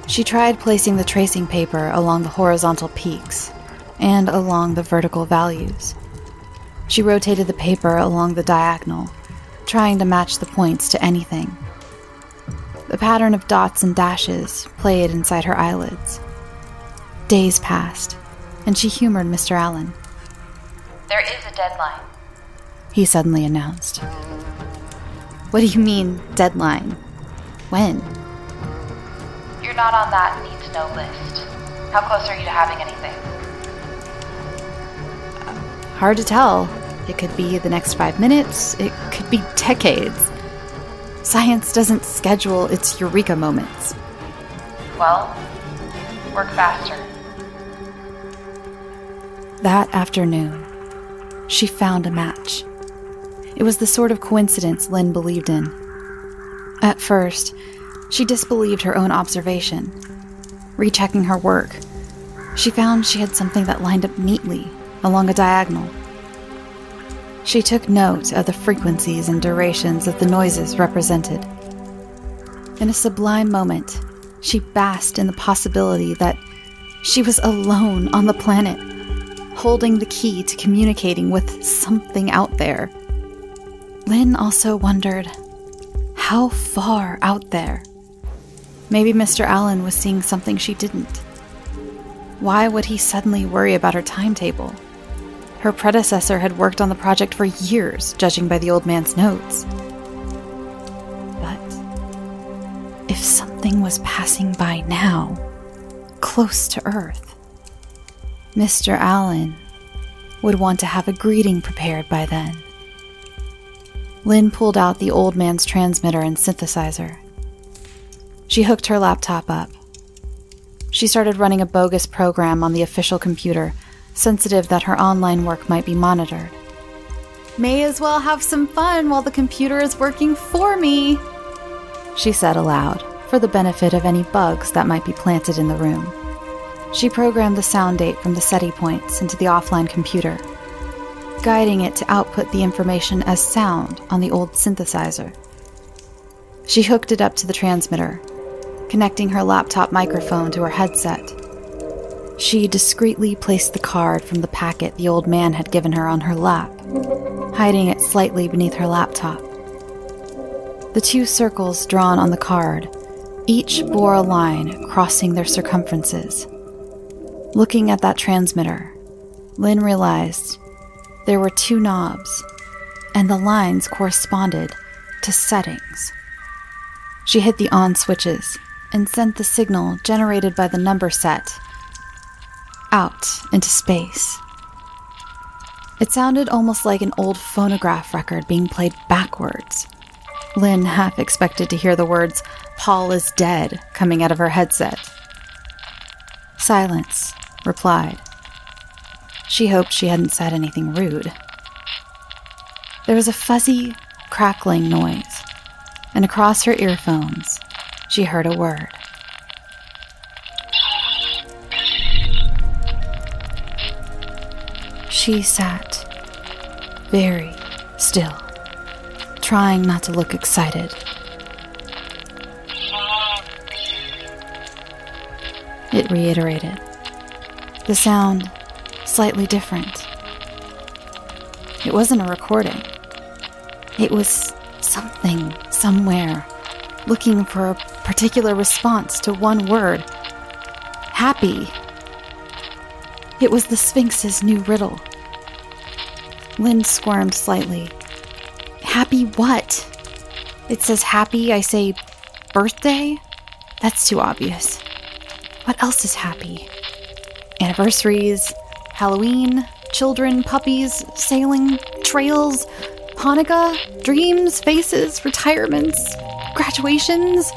She tried placing the tracing paper along the horizontal peaks and along the vertical values. She rotated the paper along the diagonal, trying to match the points to anything. The pattern of dots and dashes played inside her eyelids. Days passed, and she humored Mr. Allen. There is a deadline, he suddenly announced. What do you mean, deadline? When? You're not on that need-to-know list. How close are you to having anything? Hard to tell. It could be the next 5 minutes. It could be decades. Science doesn't schedule its eureka moments. Well, work faster. That afternoon, she found a match. It was the sort of coincidence Lynn believed in. At first, she disbelieved her own observation. Rechecking her work, she found she had something that lined up neatly along a diagonal. She took note of the frequencies and durations of the noises represented. In a sublime moment, she basked in the possibility that she was alone on the planet, holding the key to communicating with something out there. Lynn also wondered, how far out there? Maybe Mr. Allen was seeing something she didn't. Why would he suddenly worry about her timetable? Her predecessor had worked on the project for years, judging by the old man's notes. But if something was passing by now, close to Earth, Mr. Allen would want to have a greeting prepared by then. Lynn pulled out the old man's transmitter and synthesizer. She hooked her laptop up. She started running a bogus program on the official computer, sensitive that her online work might be monitored. May as well have some fun while the computer is working for me, she said aloud, for the benefit of any bugs that might be planted in the room. She programmed the sound date from the SETI points into the offline computer, guiding it to output the information as sound on the old synthesizer. She hooked it up to the transmitter, connecting her laptop microphone to her headset. She discreetly placed the card from the packet the old man had given her on her lap, hiding it slightly beneath her laptop. The 2 circles drawn on the card each bore a line crossing their circumferences. Looking at that transmitter, Lynn realized there were 2 knobs, and the lines corresponded to settings. She hit the on switches and sent the signal generated by the number set out into space. It sounded almost like an old phonograph record being played backwards. Lynn half expected to hear the words, "Paul is dead," coming out of her headset. Silence replied. She hoped she hadn't said anything rude. There was a fuzzy, crackling noise, and across her earphones, she heard a word. She sat very still, trying not to look excited. It reiterated, the sound slightly different. It wasn't a recording. It was something, somewhere, looking for a particular response to one word. Happy. It was the Sphinx's new riddle. Lynn squirmed slightly. Happy what? It says happy, I say birthday? That's too obvious. What else is happy? Anniversaries, Halloween, children, puppies, sailing, trails, Hanukkah, dreams, faces, retirements, graduations.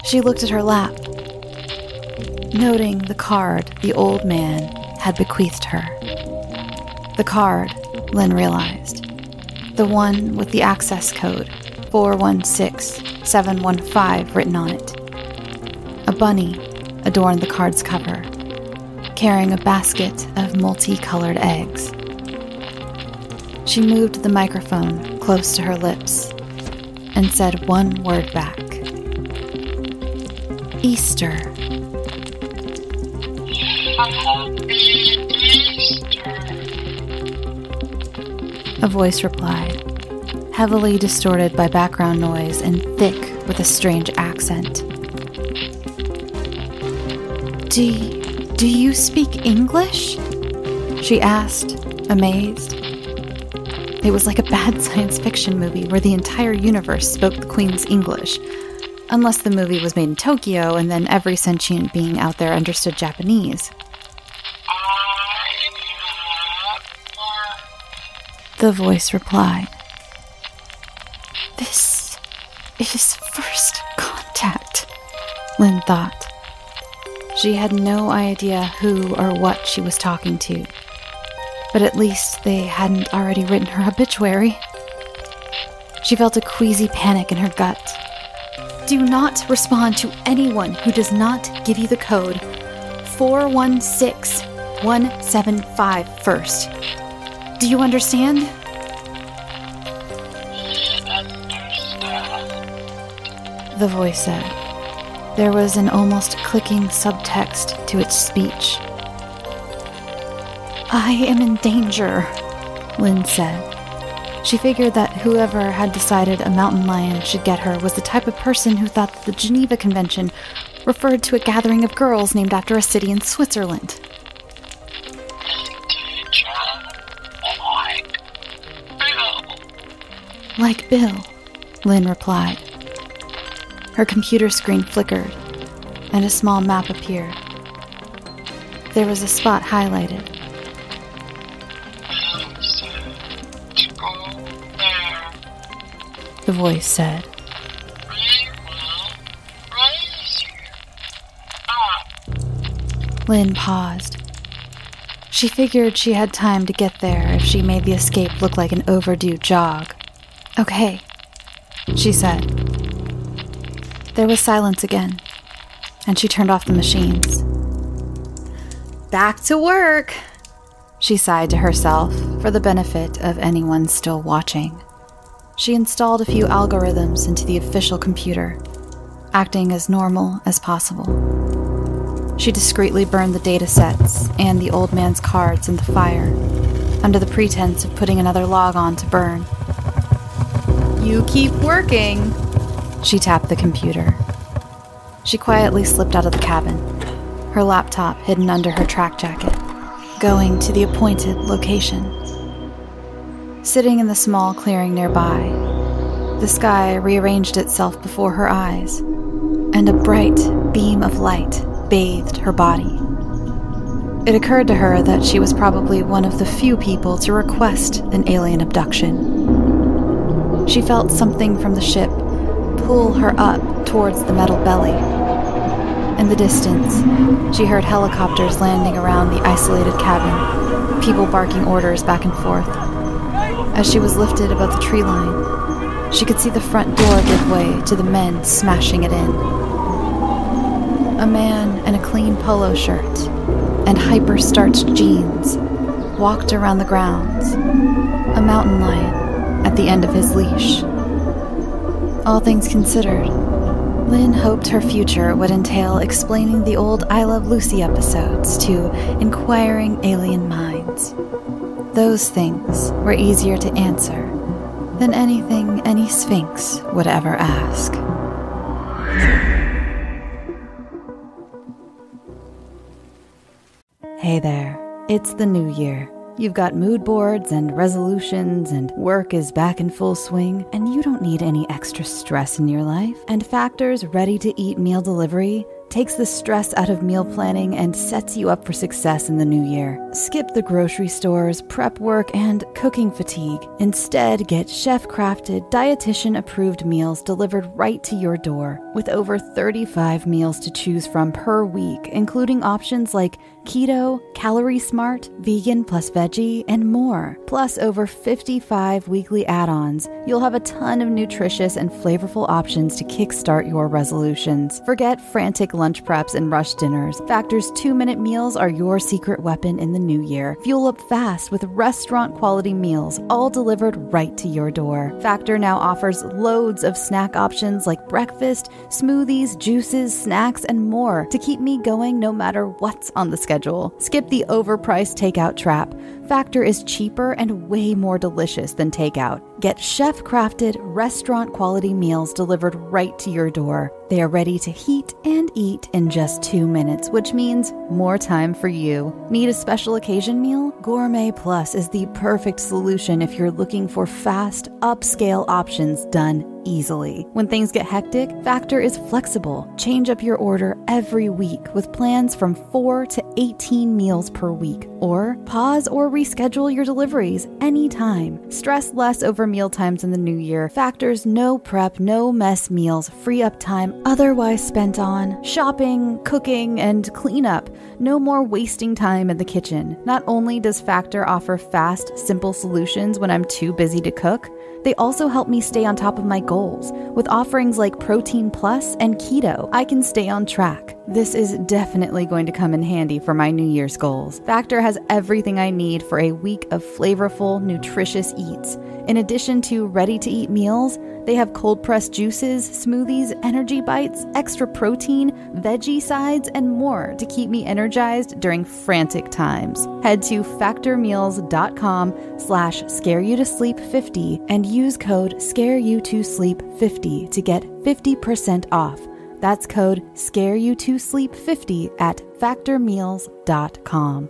She looked at her lap, noting the card the old man had bequeathed her. The card, Lynn realized, the one with the access code 416715 written on it. A bunny adorned the card's cover, carrying a basket of multicolored eggs. She moved the microphone close to her lips and said one word back. Easter. A voice replied, heavily distorted by background noise and thick with a strange accent. Do you speak English? She asked, amazed. It was like a bad science fiction movie where the entire universe spoke the Queen's English, unless the movie was made in Tokyo and then every sentient being out there understood Japanese. The voice replied, This is first contact, Lynn thought. She had no idea who or what she was talking to, but at least they hadn't already written her obituary. She felt a queasy panic in her gut. Do not respond to anyone who does not give you the code 416175 first. Do you understand? The voice said. There was an almost clicking subtext to its speech. I am in danger, Lynn said. She figured that whoever had decided a mountain lion should get her was the type of person who thought that the Geneva Convention referred to a gathering of girls named after a city in Switzerland. Like Bill, Lynn replied. Her computer screen flickered, and a small map appeared. There was a spot highlighted. The voice said. Lynn paused. She figured she had time to get there if she made the escape look like an overdue jog. Okay, she said. There was silence again, and she turned off the machines. Back to work, she sighed to herself for the benefit of anyone still watching. She installed a few algorithms into the official computer, acting as normal as possible. She discreetly burned the data sets and the old man's cards in the fire, under the pretense of putting another log on to burn. You keep working, she tapped the computer. She quietly slipped out of the cabin, her laptop hidden under her track jacket, going to the appointed location. Sitting in the small clearing nearby, the sky rearranged itself before her eyes, and a bright beam of light bathed her body. It occurred to her that she was probably one of the few people to request an alien abduction. She felt something from the ship pull her up towards the metal belly. In the distance, she heard helicopters landing around the isolated cabin, people barking orders back and forth. As she was lifted above the tree line, she could see the front door give way to the men smashing it in. A man in a clean polo shirt and hyper-starched jeans walked around the grounds, a mountain lion at the end of his leash. All things considered, Lynn hoped her future would entail explaining the old I Love Lucy episodes to inquiring alien minds. Those things were easier to answer than anything any sphinx would ever ask. Hey there, it's the new year. You've got mood boards and resolutions, and work is back in full swing, and you don't need any extra stress in your life. And Factor's ready-to-eat meal delivery takes the stress out of meal planning and sets you up for success in the new year. Skip the grocery stores, prep work, and cooking fatigue. Instead, get chef-crafted, dietitian-approved meals delivered right to your door, with over 35 meals to choose from per week, including options like keto, calorie smart, vegan plus veggie, and more. Plus over 55 weekly add-ons. You'll have a ton of nutritious and flavorful options to kickstart your resolutions. Forget frantic lunch preps and rush dinners. Factor's 2-minute meals are your secret weapon in the new year. Fuel up fast with restaurant-quality meals, all delivered right to your door. Factor now offers loads of snack options like breakfast, smoothies, juices, snacks, and more to keep me going no matter what's on the schedule. Skip the overpriced takeout trap. Factor is cheaper and way more delicious than takeout. Get chef-crafted, restaurant-quality meals delivered right to your door. They are ready to heat and eat in just 2 minutes, which means more time for you. Need a special occasion meal? Gourmet Plus is the perfect solution if you're looking for fast, upscale options done easily. When things get hectic, Factor is flexible. Change up your order every week with plans from 4 to 18 meals per week. Or pause or reschedule your deliveries anytime. Stress less over meal times in the new year. Factor's no prep, no mess meals free up time otherwise spent on shopping, cooking, and cleanup. No more wasting time in the kitchen. Not only does Factor offer fast, simple solutions when I'm too busy to cook, they also help me stay on top of my goals. With offerings like Protein Plus and Keto, I can stay on track. This is definitely going to come in handy for my New Year's goals. Factor has everything I need for a week of flavorful, nutritious eats. In addition to ready-to-eat meals, they have cold-pressed juices, smoothies, energy bites, extra protein, veggie sides, and more to keep me energized during frantic times. Head to factormeals.com/scareyoutosleep50 and use code scareyoutosleep50 to get 50% off. That's code scareyoutosleep50 at factormeals.com.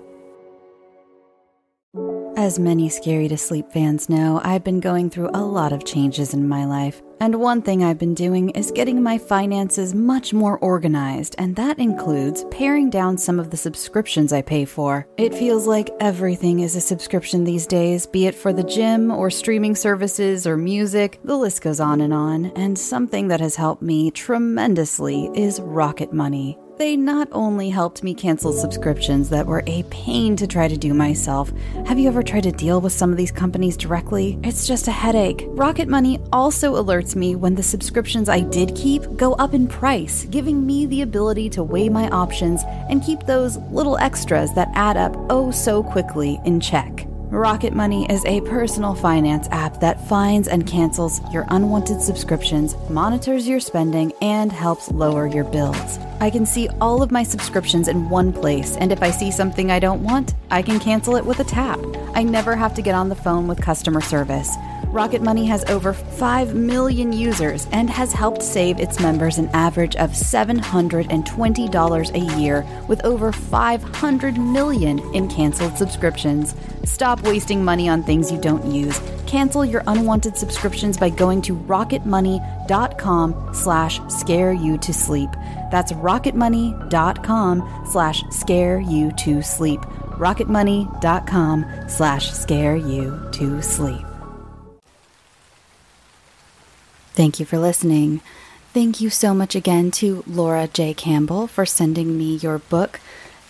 As many Scary to Sleep fans know, I've been going through a lot of changes in my life. And one thing I've been doing is getting my finances much more organized, and that includes paring down some of the subscriptions I pay for. It feels like everything is a subscription these days, be it for the gym or streaming services or music, the list goes on, and something that has helped me tremendously is Rocket Money. They not only helped me cancel subscriptions that were a pain to try to do myself. Have you ever tried to deal with some of these companies directly? It's just a headache. Rocket Money also alerts me when the subscriptions I did keep go up in price, giving me the ability to weigh my options and keep those little extras that add up oh so quickly in check. Rocket Money is a personal finance app that finds and cancels your unwanted subscriptions, monitors your spending, and helps lower your bills. I can see all of my subscriptions in one place, and if I see something I don't want, I can cancel it with a tap. I never have to get on the phone with customer service. Rocket Money has over 5 million users and has helped save its members an average of $720 a year with over 500 million in canceled subscriptions. Stop wasting money on things you don't use. Cancel your unwanted subscriptions by going to rocketmoney.com/scareyoutosleep. That's rocketmoney.com/scareyoutosleep. rocketmoney.com/scareyoutosleep. Thank you for listening. Thank you so much again to Laura J. Campbell for sending me your book,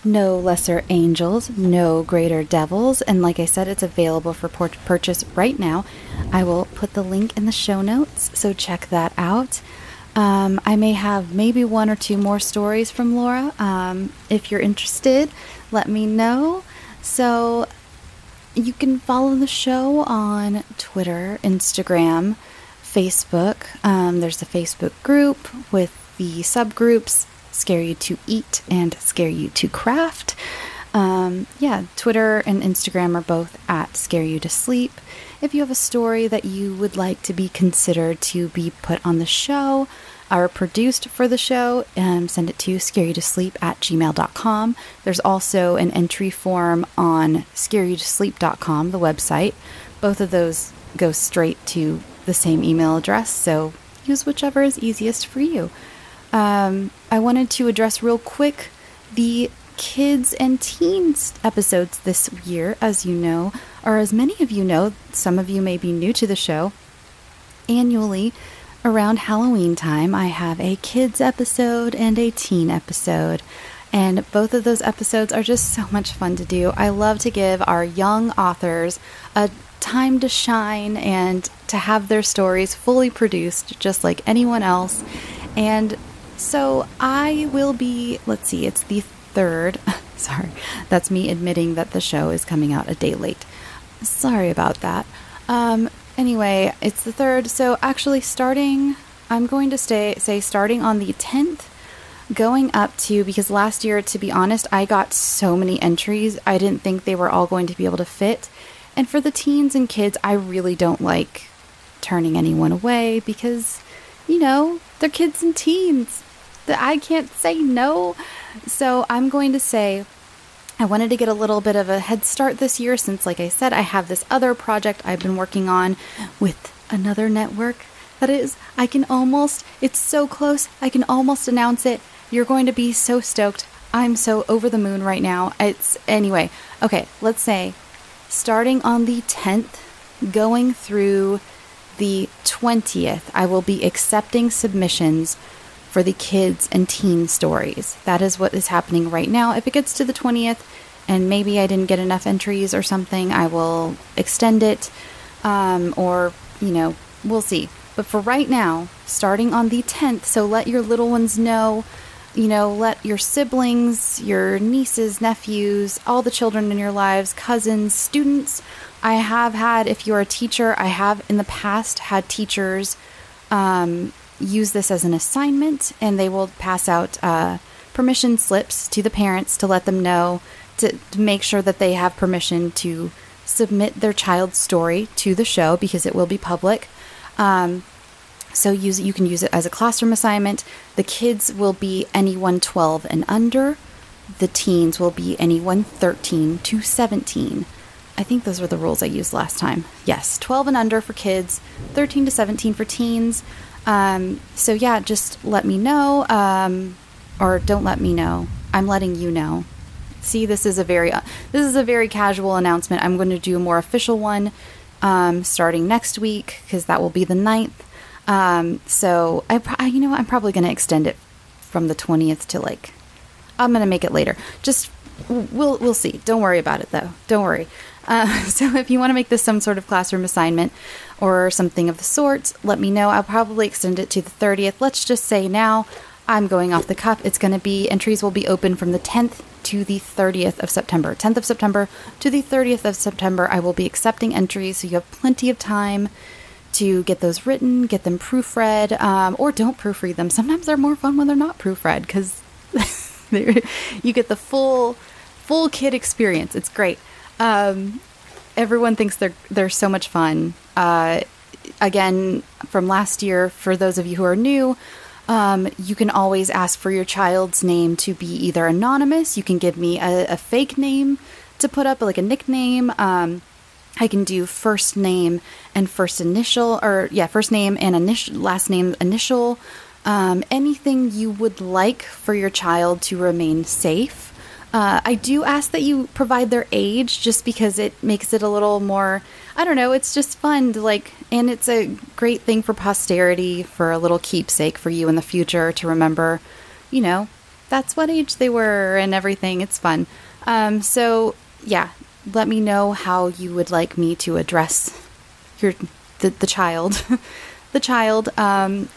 No Lesser Angels, No Greater Devils. And like I said, it's available for purchase right now. I will put the link in the show notes, so check that out. I may have maybe 1 or 2 more stories from Laura. If you're interested, let me know. So you can follow the show on Twitter, Instagram, Facebook. There's a Facebook group with the subgroups Scare You to Eat and Scare You to Craft. Twitter and Instagram are both at Scare You to Sleep. If you have a story that you would like to be considered to be put on the show or produced for the show, send it to scareyoutosleep@gmail.com. There's also an entry form on scareyoutosleep.com, the website. Both of those go straight to the same email address, so use whichever is easiest for you. I wanted to address real quick the kids and teens episodes this year, as you know, or as many of you know, some of you may be new to the show. Annually, around Halloween time, I have a kids episode and a teen episode, and both of those episodes are just so much fun to do. I love to give our young authors a time to shine and to have their stories fully produced just like anyone else. And so I will be, it's the 3rd. Sorry, that's me admitting that the show is coming out a day late. Sorry about that. Anyway, it's the 3rd. So actually I'm going to say starting on the 10th, going up to, because last year, to be honest, I got so many entries. I didn't think they were all going to be able to fit. And for the teens and kids, I really don't like turning anyone away because, they're kids and teens. I can't say no. So I'm going to say I wanted to get a little bit of a head start this year since, like I said, I have this other project I've been working on with another network. That is, it's so close, I can almost announce it. You're going to be so stoked. I'm so over the moon right now. Anyway, okay, let's say starting on the 10th, going through the 20th, I will be accepting submissions for the kids and teen stories. That is what is happening right now. If it gets to the 20th and maybe I didn't get enough entries or something, I will extend it, or we'll see. But for right now, starting on the 10th, so let your little ones know, let your siblings, your nieces, nephews, all the children in your lives, cousins, students. I have had, if you're a teacher, I have in the past had teachers use this as an assignment, and they will pass out permission slips to the parents to let them know, to make sure that they have permission to submit their child's story to the show because it will be public. So you can use it as a classroom assignment. The kids will be anyone 12 and under. The teens will be anyone 13 to 17. I think those were the rules I used last time. Yes, 12 and under for kids, 13 to 17 for teens. So yeah, just let me know, or don't let me know. I'm letting you know. See, this is a very casual announcement. I'm going to do a more official one, starting next week, because that will be the 9th. So I'm probably going to extend it from the 20th to I'm going to make it later. Just, we'll see. Don't worry about it, though. Don't worry. So if you want to make this some sort of classroom assignment or something of the sort, let me know. I'll probably extend it to the 30th. Let's just say now, I'm going off the cuff. It's going to be, entries will be open from the 10th to the 30th of September. 10th of September to the 30th of September, I will be accepting entries, so you have plenty of time to get those written, get them proofread, or don't proofread them. Sometimes they're more fun when they're not proofread, because you get the full kid experience. It's great. Everyone thinks they're so much fun. Again, from last year, for those of you who are new, you can always ask for your child's name to be either anonymous. You can give me a fake name to put up, like a nickname. I can do first name and first initial, or first name and initial, last name initial. Anything you would like for your child to remain safe. I do ask that you provide their age, just because it makes it a little more, I don't know, it's just fun to and it's a great thing for posterity, for a little keepsake for you in the future to remember, that's what age they were and everything. It's fun. So yeah, let me know how you would like me to address the child, the child.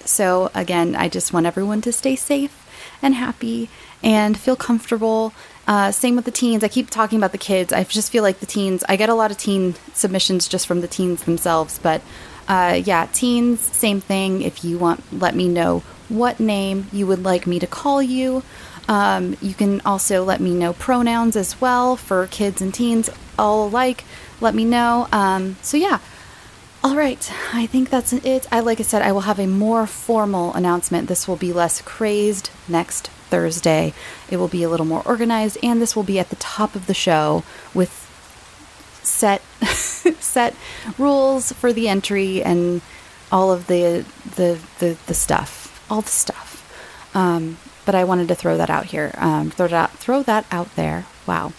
So again, I just want everyone to stay safe and happy and feel comfortable. Same with the teens. I keep talking about the kids. I just feel like the teens, I get a lot of teen submissions just from the teens themselves, but teens, same thing. If you want, let me know what name you would like me to call you. You can also let me know pronouns as well for kids and teens all alike. Let me know. So yeah. All right. I think that's it. Like I said, I will have a more formal announcement. This will be less crazed next Thursday. It will be a little more organized, and this will be at the top of the show with set rules for the entry and all of the stuff, all the stuff. But I wanted to throw that out here. Throw that out there. Wow.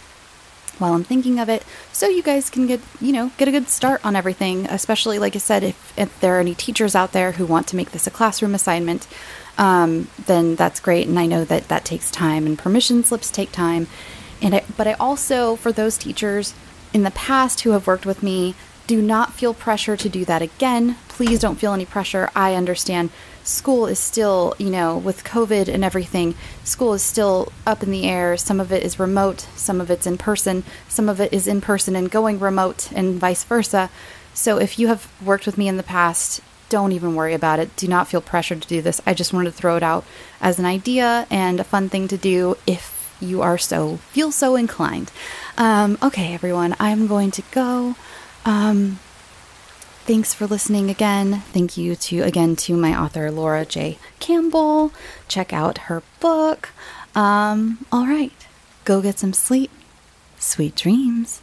While I'm thinking of it, so you guys can get a good start on everything, especially, like I said, if there are any teachers out there who want to make this a classroom assignment, then that's great. And I know that takes time, and permission slips take time. But I also, for those teachers in the past who have worked with me, do not feel pressure to do that again. Please don't feel any pressure. I understand school is still, with COVID and everything, school is still up in the air. Some of it is remote, some of it's in person, some of it is in person and going remote, and vice versa. So if you have worked with me in the past, don't even worry about it. Do not feel pressured to do this. I just wanted to throw it out as an idea and a fun thing to do if you are feel so inclined. Okay, everyone, I'm going to go. Thanks for listening again. Thank you to my author, Laura J. Campbell. Check out her book. All right, go get some sleep. Sweet dreams.